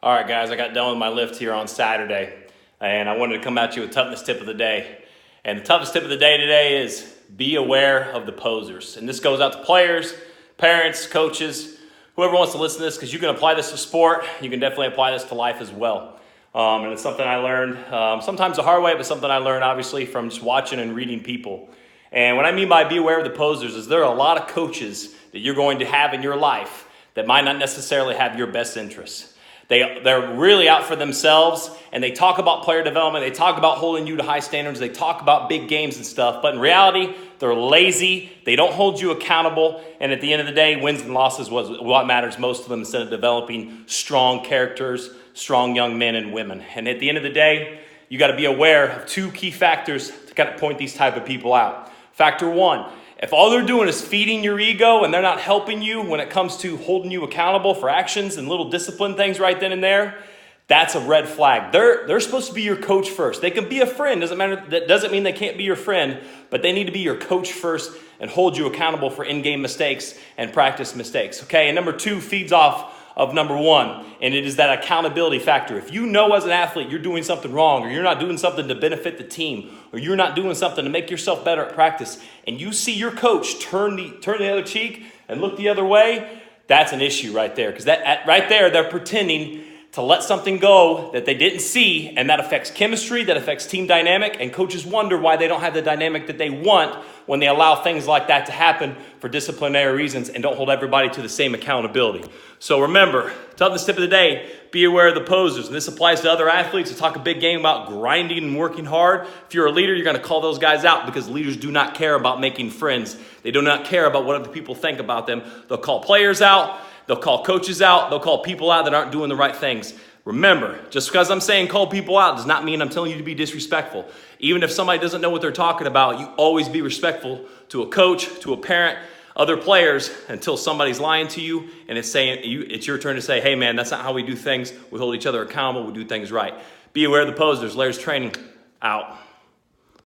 All right, guys, I got done with my lift here on Saturday, and I wanted to come at you with toughness tip of the day. And the toughest tip of the day today is be aware of the posers. And this goes out to players, parents, coaches, whoever wants to listen to this, because you can apply this to sport. You can definitely apply this to life as well. And it's something I learned, sometimes the hard way, but something I learned, obviously, from just watching and reading people. And what I mean by be aware of the posers is there are a lot of coaches that you're going to have in your life that might not necessarily have your best interests. They're really out for themselves, and they talk about player development. They talk about holding you to high standards. They talk about big games and stuff. But in reality, they're lazy. They don't hold you accountable. And at the end of the day, wins and losses was what matters most to them instead of developing strong characters, strong young men and women. And at the end of the day, you got to be aware of two key factors to kind of point these type of people out. Factor one, if all they're doing is feeding your ego and they're not helping you when it comes to holding you accountable for actions and little discipline things right then and there, that's a red flag. They're supposed to be your coach first. They can be a friend. That doesn't mean they can't be your friend, but they need to be your coach first and hold you accountable for in-game mistakes and practice mistakes. Okay, and number two feeds off of number one, and it is that accountability factor. If you know as an athlete you're doing something wrong, or you're not doing something to benefit the team, or you're not doing something to make yourself better at practice, and you see your coach turn the other cheek and look the other way, that's an issue right there. Because right there, they're pretending to let something go that they didn't see, and that affects chemistry, that affects team dynamic, and coaches wonder why they don't have the dynamic that they want when they allow things like that to happen for disciplinary reasons and don't hold everybody to the same accountability. So remember, toughness tip of the day, be aware of the posers. And this applies to other athletes who talk a big game about grinding and working hard. If you're a leader, you're going to call those guys out because leaders do not care about making friends. They do not care about what other people think about them. They'll call players out. They'll call coaches out. They'll call people out that aren't doing the right things. Remember, just because I'm saying call people out does not mean I'm telling you to be disrespectful. Even if somebody doesn't know what they're talking about, you always be respectful to a coach, to a parent, other players, until somebody's lying to you and it's your turn to say, hey man, that's not how we do things. We hold each other accountable. We do things right. Be aware of the posers. Layers training out.